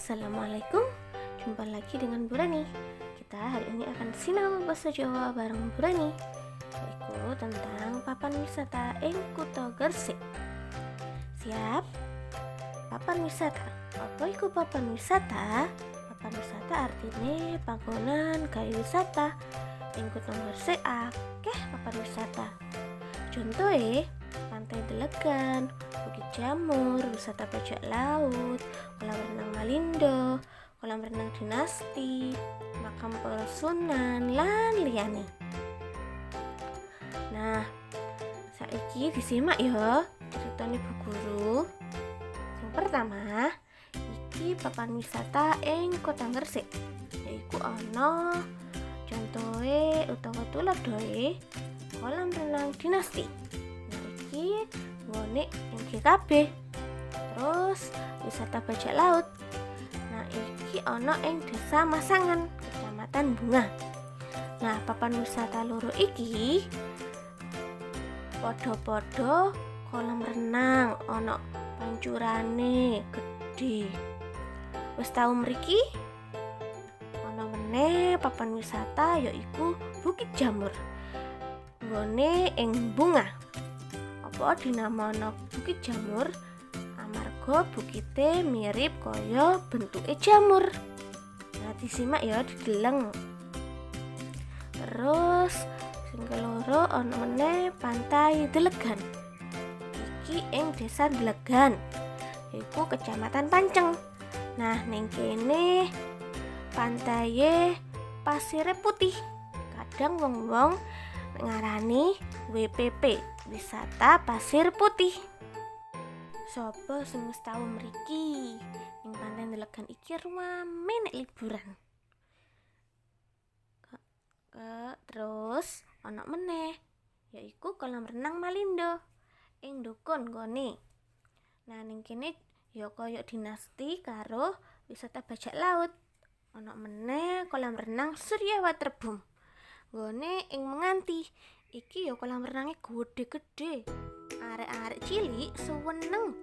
Assalamualaikum, jumpa lagi dengan Bu Rani. Kita hari ini akan sinau bahasa Jawa bareng Bu Rani, yaitu tentang papan wisata ing Kutha Gresik. Siap? Papan wisata. Apa iku papan wisata? Papan wisata artinya panggonan gawe wisata. Ing Kutha Gresik akeh papan wisata. Contohnya Pantai Delegan, Bukit Jamur, wisata bajak laut, kolam renang Malindo, kolam renang Dinasti, makam para Sunan, lan liyane. Nah, saiki disimak ya ceritane Bu Guru. Yang pertama, iki papan wisata ing Kota Gresik. Yaiku ana contohe utawa tuladhoe kolam renang Dinasti. Iki ngone ing GKB. Terus wisata bajak laut. Nah, iki ana ing Desa Masangan, Kecamatan Bunga. Nah, papan wisata loro iki padha-padha kolam renang, ana pancurane gedhe. Wis tau mriki? Ana meneh papan wisata yaiku Bukit Jamur. Nggone ing Bunga. Apa dinamana Bukit Jamur? Amarga bukite mirip kaya bentuke jamur. Nah, disimak ya, dideleng. Terus sing keloro ana meneh Pantai Delegan. Iki ing Desa Delegan, yaiku Kecamatan Panceng. Nah, ning kene pantaye pasire putih. Kadang wong-wong ngarani WPP, wisata pasir putih. Sopo sing wis tau mriki ning Pantai Delegan iki rame nek liburan. Terus ana meneh yaiku kolam renang Malindo ing Dukun gone. Nah, ning kene ya kaya Dinasti karo wisata bajak laut. Ana meneh kolam renang Surya Waterbom gone ing Menganti. Iki ya kolam renangnya gede-gede. Arek-arek cilik seneng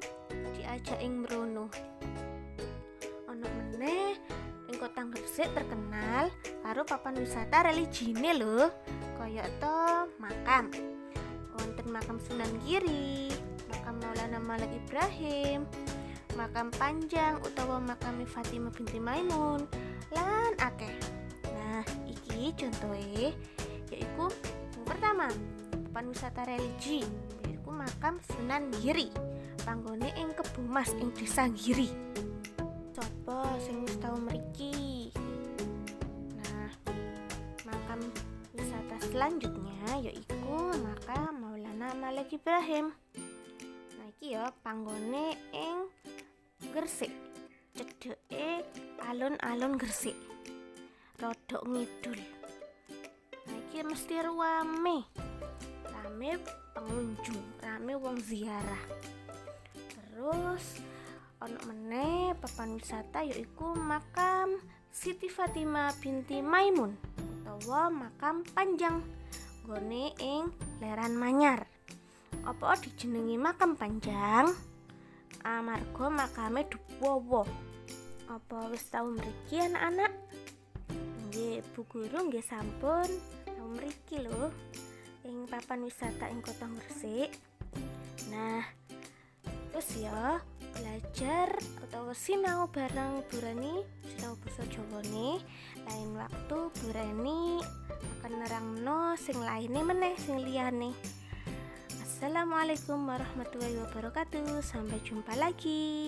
diajak ing mrono. Ana meneh ing Kota Gresik terkenal karo papan wisata religine lho, kaya to makam. Wonten makam Sunan Giri, makam Maulana Malik Ibrahim, makam Panjang utawa makam Fatimah binti Maimun, lan akeh. Nah, iki contohe yaiku yang pertama, papan wisata religi yaiku makam Sunan Giri, panggone ing Kebomas ing Desa Giri. Coba sing wis tau mriki. Nah, makam wisata selanjutnya yaiku makam Maulana Malik Ibrahim. Nah, iki ya panggone ing Gresik, cedeke alun-alun Gresik, rodok ngidul. Nah, iki mesti rame pengunjung, rame wong ziarah. Terus ana meneh papan wisata yaiku makam Siti Fatimah binti Maimun utawa makam Panjang gone ing Leran Manyar. Apa dijenengi makam Panjang? Amarga makame duwowo. Apa wis tau mriki anak-anak? Nggih, Bu Guru nggih sampun tau mriki lho ing papan wisata ing Kota Gresik. Nah, terus ya belajar atau sinau bareng Bu Rani, sinau basa Jawane. Lain waktu Bu Rani akan nerangno sing lainnya meneh, sing liyane. Assalamualaikum warahmatullahi wabarakatuh. Sampai jumpa lagi.